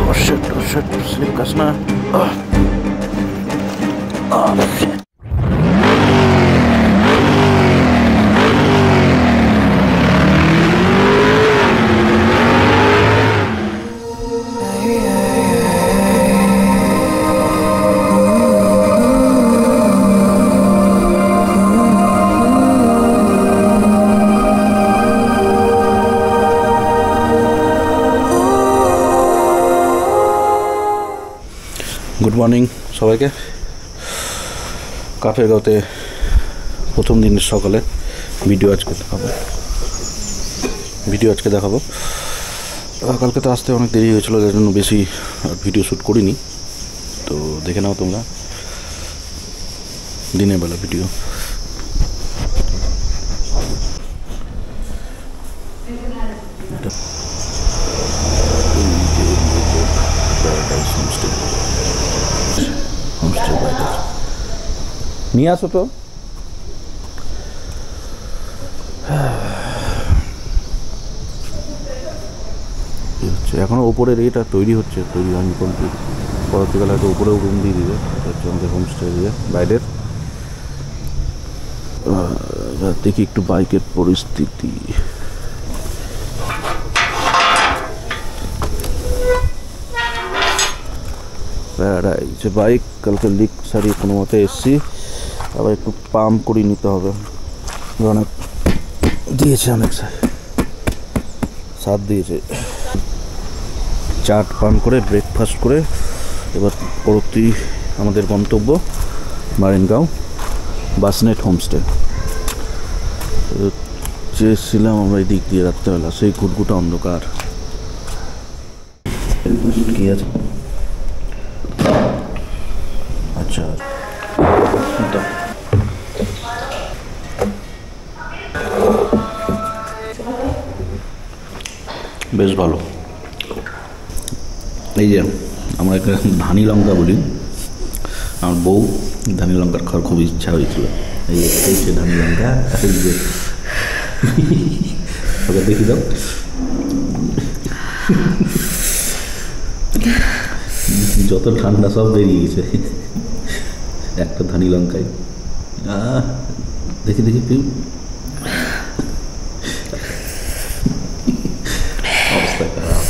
Oh shit, slip kasna. Oh shit. Good morning সবাইকে। কাফেরগাঁওতে প্রথম দিনের সকালে ভিডিও আজকে দেখাবো। কালকে তো আসতে অনেক দেরি হয়েছিল, যার জন্য বেশি ভিডিও শ্যুট করিনি। তো দেখে নাও তোমরা দিনের বেলা ভিডিও। নিয়ে আসো তো। এখনো ওপরের এটা তৈরি হচ্ছে, তৈরি হয়নি কমপ্লিট। পরবর্তীকালে হয়তো উপরেও রুম দিয়ে দিবে, হচ্ছে আমাদের হোমস্টে দিয়ে বাইরের। দেখি একটু বাইকের পরিস্থিতি। এই যে বাইক কালকে লিক সারিয়ে কোনো মতে এসছি, আবার একটু পাম্প করে নিতে হবে। অনেক দিয়েছে, অনেক সাথ দিয়েছে। চাট পান করে ব্রেকফাস্ট করে এবার পরবর্তী আমাদের গন্তব্য মারিনগাঁও বাসনেট হোমস্টে। চেয়েছিলাম আমরা এই দিক দিয়ে রাত্রেবেলা, সেই ঘুটঘুটা অন্ধকার। কি আছে? আচ্ছা, বেশ ভালো। এই যে আমরা এখানে ধানি লঙ্কা বলি, আমার বউ ধানি লঙ্কার খাওয়ার খুব ইচ্ছা হয়েছিল। এই যে ধানি লঙ্কা, এই যে ওকে দেখি দাও। যত ঠান্ডা সব বেরিয়ে গেছে একটা ধানি লঙ্কায়। দেখি পিউ, অবস্থা খারাপ।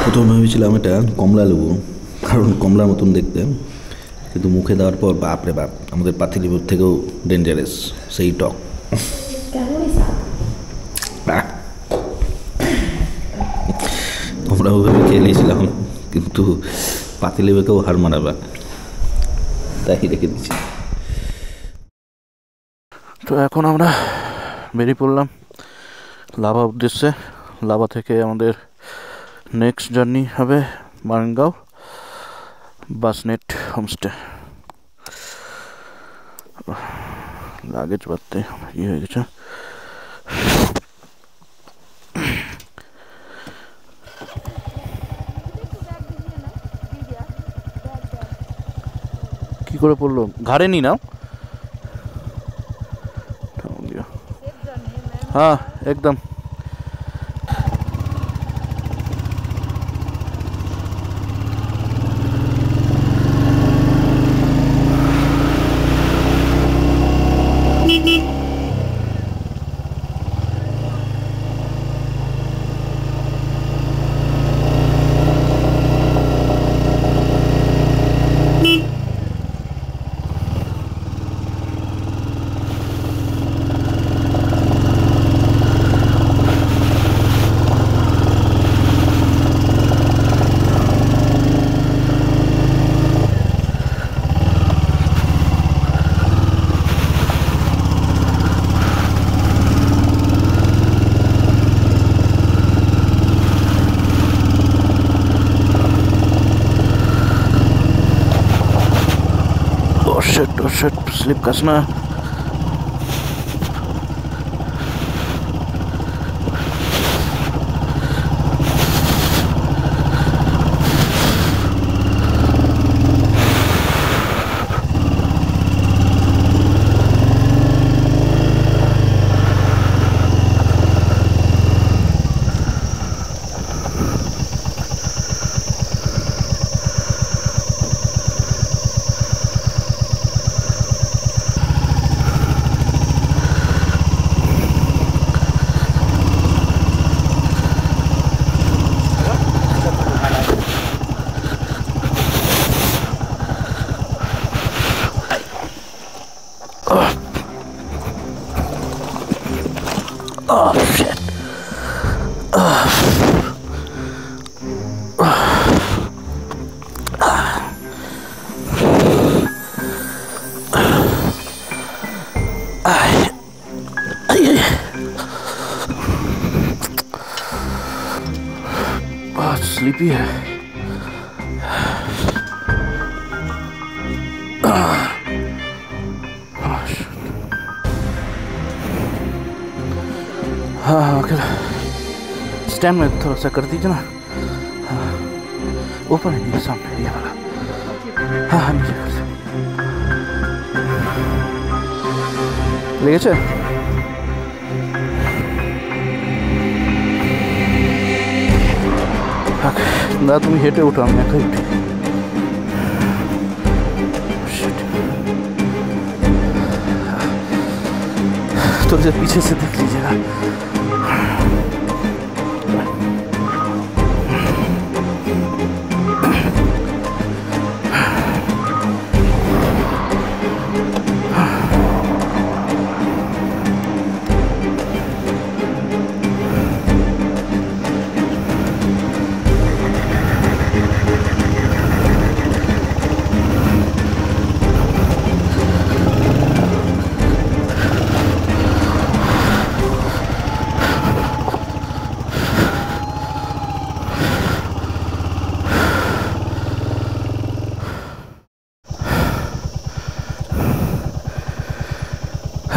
প্রথম ভেবেছিলাম এটা কমলা লেবু, কারণ কমলার মতন দেখতে, কিন্তু মুখে দেওয়ার পর বাপরে বাপ, আমাদের পাতিলেবুর থেকেও ডেঞ্জারাস, সেই টক। আমরা ওভাবে খেয়ে নিয়েছিলাম, কিন্তু পাতিলেবুকেও হার মানাবা, তাই রেখে দিচ্ছি। তো এখন আমরা বেরিয়ে পড়লাম লাভা উদ্দেশ্যে। লাভা থেকে আমাদের নেক্সট জার্নি হবে মারিনগাঁও বাসনেট হোমস্টে। লাগেজ বাড়তে ইয়ে হয়ে গেছে। কি করে পড়লো? ঘাড়ে নি নাও। हाँ एकदम। Oh shit, slip kasna. Sleepy है। हाँ स्टैंड में थोड़ा सा कर दीजिए ना। हाँ ऊपर नहीं, सामने ये वाला। हाँ नीचे कर दीजिए। লেগেছে? না তুমি হেঁটে উঠো, আমি একাই উঠি। तो पीछे से देख लीजिएगा।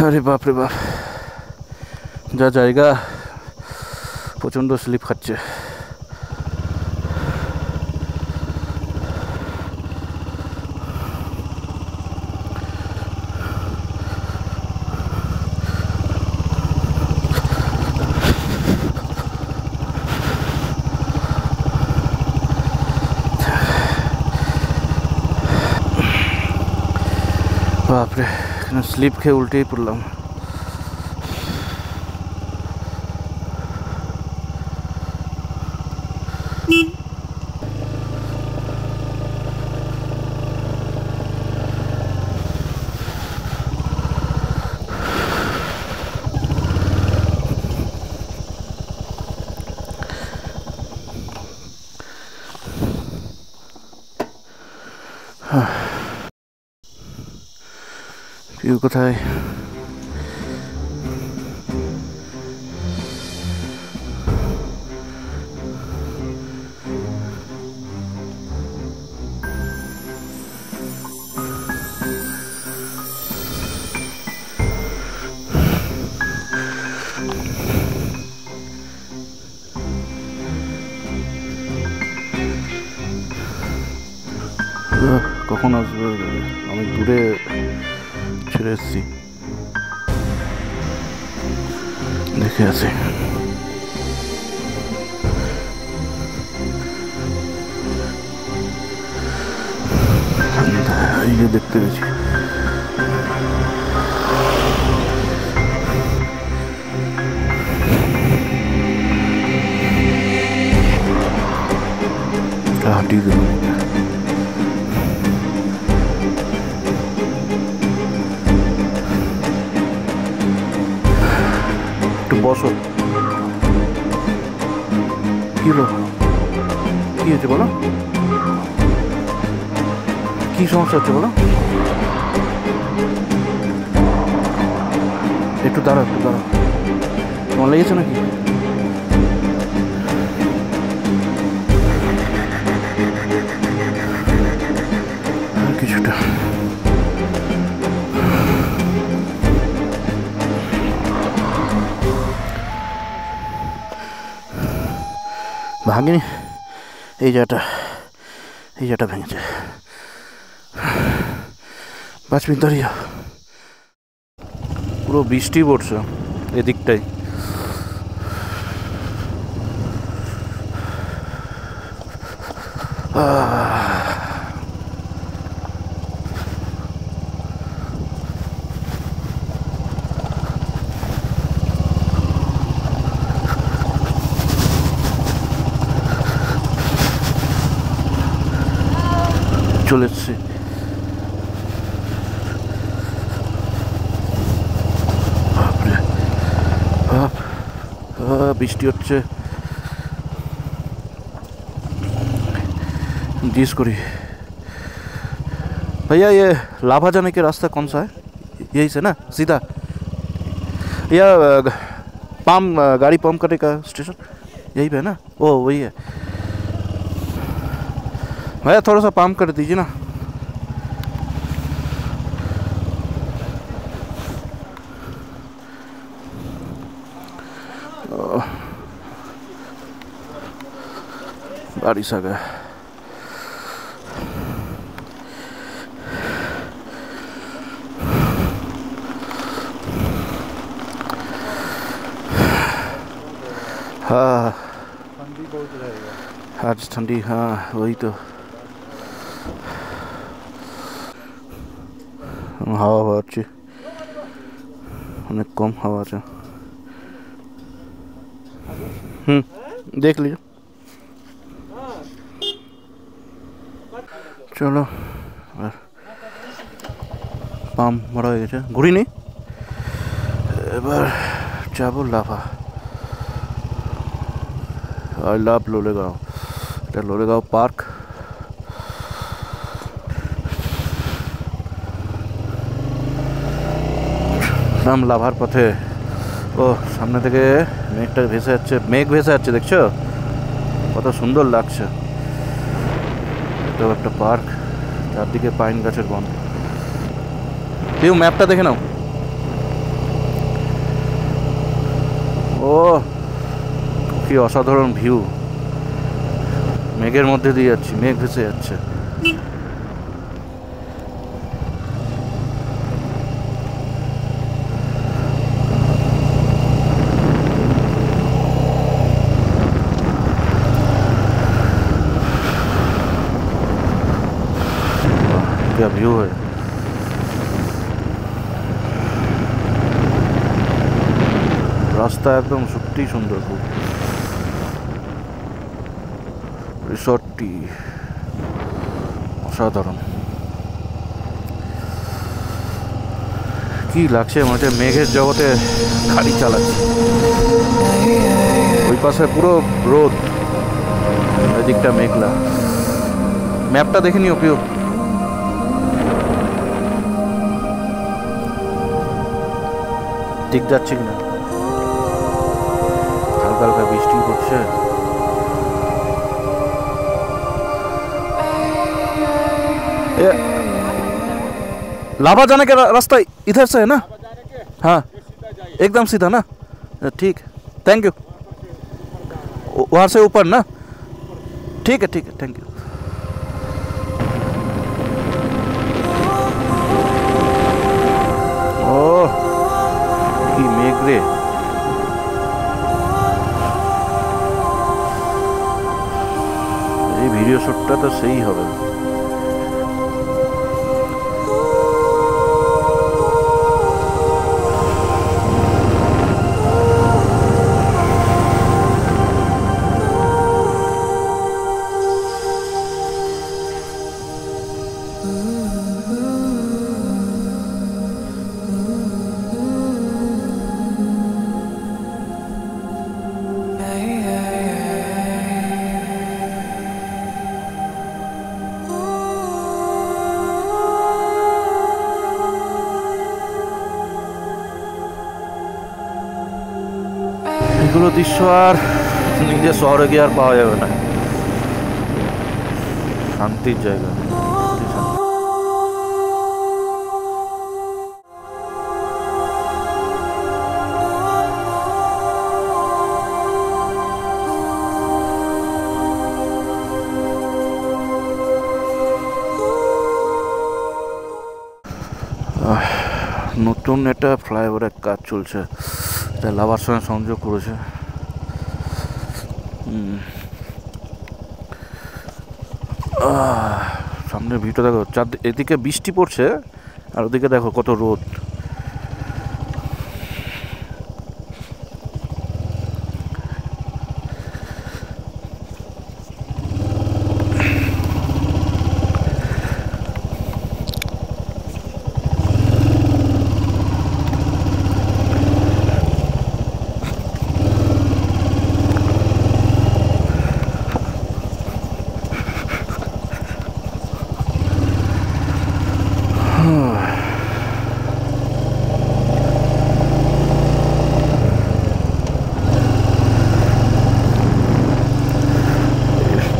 আরে বাপ রে বাপ, যা জায়গা, প্রচণ্ড স্লিপ খাচ্ছে। বাপরে, স্লিপ খেয়ে উল্টেই পড়লাম। পিউ কোথায়? কখন আসবে? অনেক দূরে ছেড়ে এসছি, দেখে আছে। এই যে দেখতে পেয়েছি, হাঁটিয়ে দেব। বসো। কি হলো? কি হয়েছে বলো? কি সমস্যা হচ্ছে বলো? একটু দাঁড়াও, একটু দাঁড়াও। তোমার লেগেছে নাকি? কিছুটা ভাঙেনি, এই জায়গাটা ভেঙেছে। 5 মিনিট দাঁড়িয়ে, পুরো বৃষ্টি পড়ছে এদিকটাই। চলে এসছি। বৃষ্টি হচ্ছে, जिस करी। भैया ये लाभा जाने के रास्ता कौन सा है? यही से ना सीधा, या गाड़ी पंप करने का स्टेशन यही पे है ना? ओ वही है। भैया थोड़ा सा पंप कर दीजिए ना। बारिश आ गया। हाँ ठंडी बहुत रहेगा आज ठंडी, हाँ वही तो। হাওয়া হচ্ছে অনেক কম হাওয়া আছে। देख लीजिए। চলো আর পাম্প ভরা হয়ে গেছে, ঘুরি নেই, এবার যাবো লাভা। আই লাভ লোলেগাঁও, এটা লোলেগাঁও পার্ক। নাম লাভার পথে। ও সামনে থেকে মেঘটা ভেসে যাচ্ছে, মেঘ ভেসে যাচ্ছে, দেখছো কত সুন্দর লাগছে। এটাও একটা পার্ক, চারদিকে পাইন গাছের বন। কেউ ম্যাপটা দেখে নাও। ও কি অসাধারণ ভিউ, মেঘের মধ্যে দিয়ে যাচ্ছি, মেঘ ভেসে যাচ্ছে। क्या व्यू है। রাস্তা একদম সত্যি সুন্দর, খুব। রিসর্টটি অসাধারণ, কি লাগছে মনে হচ্ছে মেঘের জগতে গাড়ি চালাচ্ছে। ওই পাশে পুরো রোদ, এদিকটা মেঘলা। ম্যাপটা দেখে নিও প্রিয়। ঠিক যাচ্ছে কিনা, হালকা হালকা বৃষ্টি পড়ছে। लाभा जाने का रास्ता इधर से है ना? हाँ एकदम सीधा ना, ठीक है, थैंक यू। वहाँ से ऊपर ना, ठीक है थैंक यू। ओह কি মেঘ রে, এই ভিডিও শুটটা তো সেই হবে। এগুলো দৃশ্য আর নিজের শহরে গিয়ে আর পাওয়া যাবে না। শান্তির জায়গা। নতুন একটা ফ্লাইওভারের কাজ চলছে, এটা লাভার সঙ্গে সংযোগ করেছে। সামনের ভিউটা দেখো, এদিকে বৃষ্টি পড়ছে আর ওদিকে দেখো কত রোদ।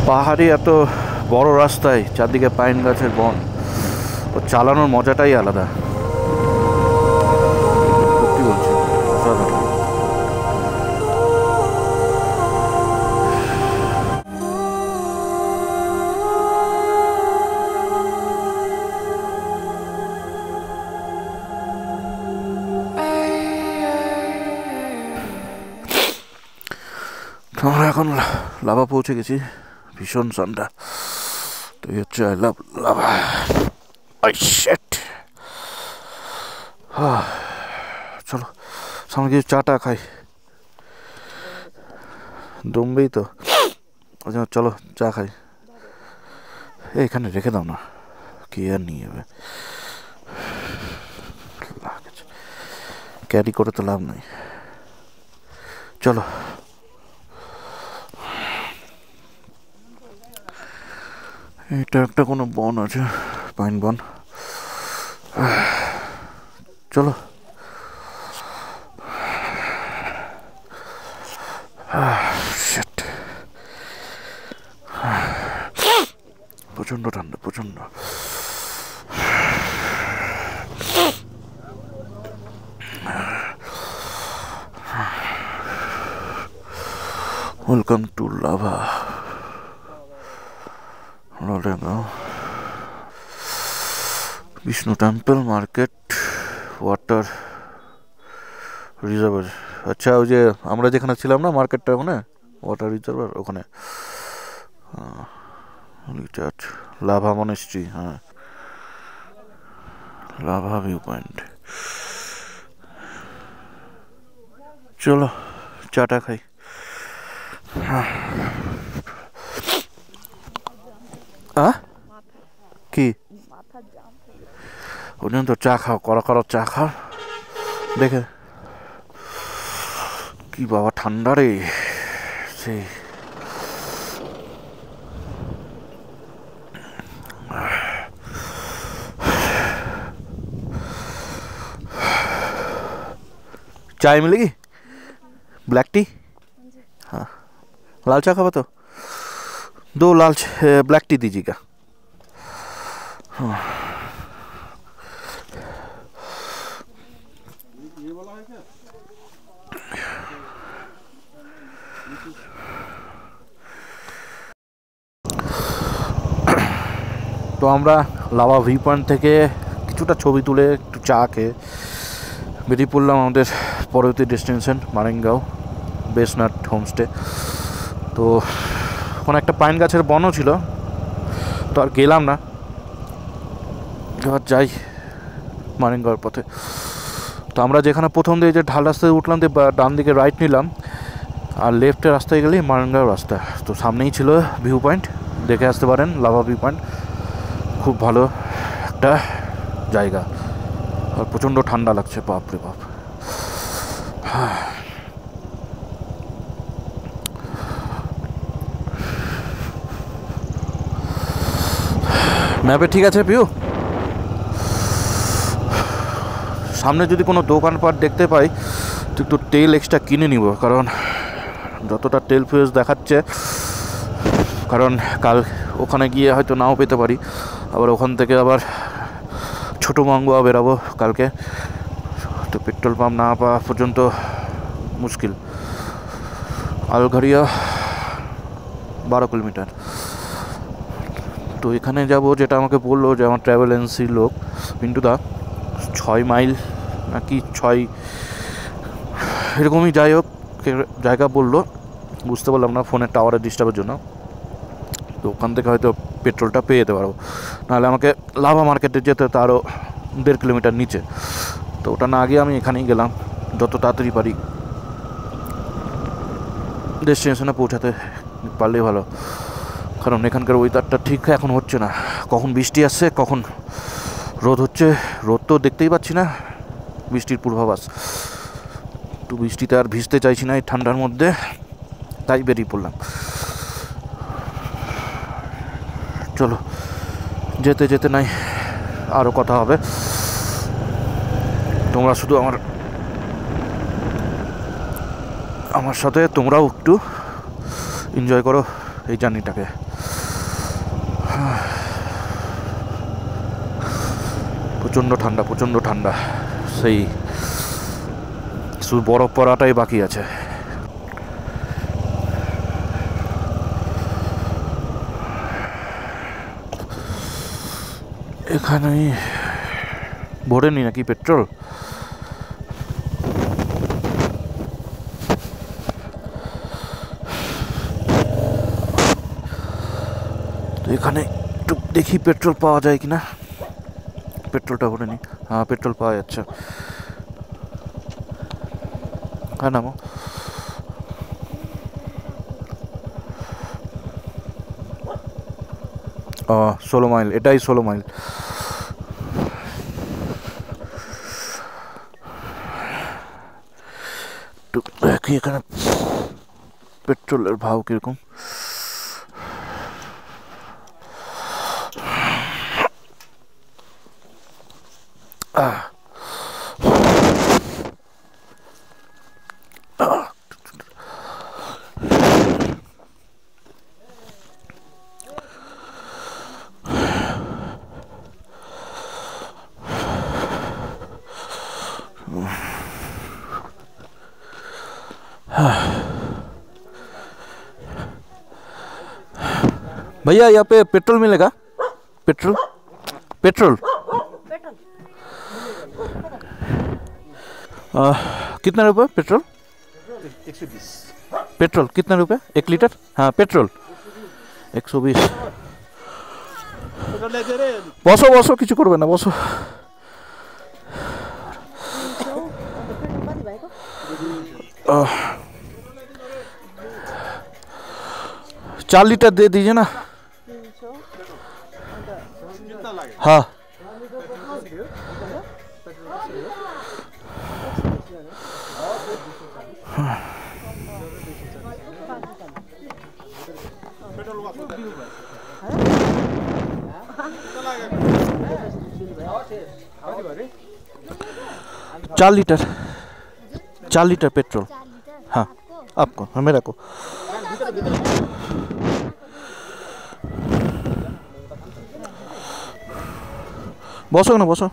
পাহাড়ে এত বড় রাস্তায় চারদিকে পাইন গাছের বন, ও চালানোর মজাটাই আলাদা। সত্যি বলছি, অসাধারণ। আমরা এখন লাভা পৌঁছে গেছি। ভীষণ ঠান্ডা। তো এই হচ্ছে আই লাভ লাভা। চলো সামনে কিছু চাটা খাই। দমবেই তো, চলো চা খাই। এখানে রেখে দাও না, কি আর নিয়ে যাবে, ক্যারি করে তো লাভ নাই। চলো এটা একটা কোনো বন আছে, পাইন বন। চলো প্রচন্ড ঠান্ডা, প্রচন্ড। Welcome to Lava. Vishnu temple, market, water reservoir. আচ্ছা, ওই যে আমরা যেখানে ছিলাম না মার্কেটটা, ওখানে ওয়াটার রিজার্ভার, ওখানে চার্চ। লাভা মনেস্ট্রি, হ্যাঁ, লাভা ভিউ পয়েন্ট। চলো চাটা খাই। কি ওজন তো চা খাও, করো চা খাও। দেখে কি বাবা ঠান্ডা রে, সেই चाय मिलेगी? Black T? हाँ, लाल चाय खाओ तो 2 लाल ब्लैक टी दीजिएगा। हाँ, তো আমরা লাভা ভিউ পয়েন্ট থেকে কিছুটা ছবি তুলে একটু চা খেয়ে বেরিয়ে পড়লাম আমাদের পরবর্তী ডেস্টিনেশন মারেঙ্গাও বেসনাট হোমস্টে। তো ওখানে একটা পাইন গাছের বনও ছিল, তো আর গেলাম না, এবার যাই মারেঙ্গাওর পথে। তো আমরা যেখানে প্রথম দিয়ে যে ঢাল রাস্তায় উঠলাম, দিয়ে ডান দিকে রাইট নিলাম, আর লেফটের রাস্তায় গেলেই মারেঙ্গাও রাস্তা। তো সামনেই ছিল ভিউ পয়েন্ট, দেখে আসতে পারেন লাভা ভিউ পয়েন্ট। খুব ভালো একটা জায়গা, আর প্রচণ্ড ঠান্ডা লাগছে, বাপরে বাপ। ম্যাপে ঠিক আছে ভিউ। সামনে যদি কোনো দোকানপাট দেখতে পাই তো একটু তেল এক্সট্রা কিনে নিব, কারণ যতটা তেল ফিউজ দেখাচ্ছে, কারণ কাল ওখানে গিয়ে হয়তো নাও পেতে পারি, আবার ওখান থেকে আবার ছোটো মাঙ্গুয়া বেরাবো কালকে, তো পেট্রোল পাম্প না পাওয়া পর্যন্ত মুশকিল। আলঘরিয়া 12 কিলোমিটার। তো এখানে যাব, যেটা আমাকে বললো যে আমার ট্রাভেল এজেন্সির লোক পিন্টুদা, 6 মাইল নাকি 6 এরকমই, যাই হোক জায়গা বললো, বুঝতে পারলাম না ফোনের টাওয়ারের ডিস্টার্বের জন্য। তো ওখান থেকে হয়তো পেট্রোলটা পেয়ে যেতে পারবো, নাহলে আমাকে লাভা মার্কেটে যেতে হতো আরও 1.5 কিলোমিটার নিচে। তো ওটা না গিয়ে আমি এখানেই গেলাম, যত তাড়াতাড়ি পারি ডেস্টিনেশনে পৌঁছাতে পারলেই ভালো, কারণ এখানকার ওয়েদারটা ঠিক এখন হচ্ছে না, কখন বৃষ্টি আসছে কখন রোদ হচ্ছে। রোদ তো দেখতেই পাচ্ছি না, বৃষ্টির পূর্বাভাস। তো বৃষ্টিতে আর ভিজতে চাইছি না এই ঠান্ডার মধ্যে, তাই বেরিয়ে পড়লাম। চলো যেতে যেতে নাই আরও কথা হবে, তোমরা শুধু আমার সাথে তোমরাও একটু এনজয় করো এই জার্নিটাকে। প্রচণ্ড ঠান্ডা, সেই শুধু বরফ পড়াটাই বাকি আছে। এখানে ভরেনি নাকি পেট্রোল? তো এখানে একটু দেখি পেট্রোল পাওয়া যায় কিনা। পেট্রোলটা ভরে নি। হ্যাঁ, পেট্রোল পাওয়া যাচ্ছে। হ্যাঁ, নামো। 16 মাইল, এটাই 16 মাইল। দেখি এখানে পেট্রোলের ভাव কিরকম। भैया यहाँ पे पेट्रोल मिलेगा? पेट्रोल कितना रुपये पेट्रोल? 120। पेट्रोल कितना रुपये 1 लीटर? हाँ, पेट्रोल 120। বসো বসো, কিছু করবে না, বসো। चार लीटर दे दीजिए ना। हाँ, चार लीटर पेट्रोल। हाँ, आपको, हाँ, मेरा को। বসো না, বসো।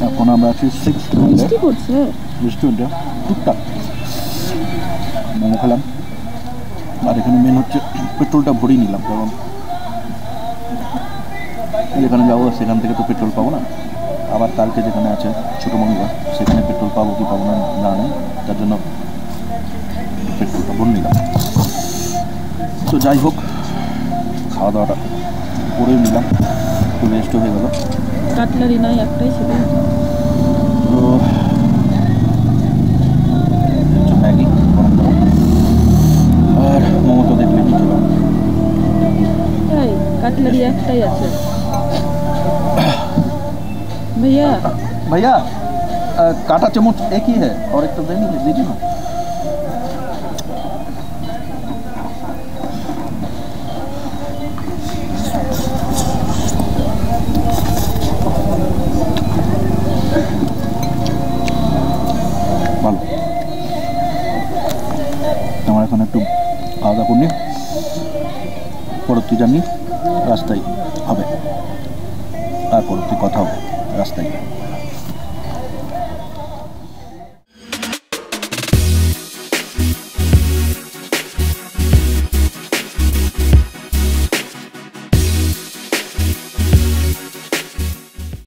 এখন আমরা আছি 6 বৃষ্টি পড়ছে, বৃষ্টি হচ্ছে টুকটাক। মোমো খেলাম, আর এখানে মেন হচ্ছে পেট্রোলটা ভরিয়ে নিলাম, কারণ যেখানে যাবো সেখান থেকে তো পেট্রোল পাবো না। আবার কালকে যেখানে আছে ছোটো মনিবা, সেখানে পেট্রোল পাবো কি পাবো না জানা নেই, তার জন্য পেট্রোলটা ভরে নিলাম। তো যাই হোক, খাওয়া দাওয়াটা করেই নিলাম, একটু রেস্ট হয়ে গেল। কাটলারি নাই, একটাই ছিল। তো ম্যাগি গরম গরম, আর মোমো তো দেখলে কি খেলাম। তাই কাটলারি একটাই আছে। भैया भैया काटा चम्मच एक ही है और एक तो देनी है, दीजिए ना। ভালো, আমার এখন একটু খাওয়া দাওয়া করি, পরবর্তী জানি রাস্তায় হবে।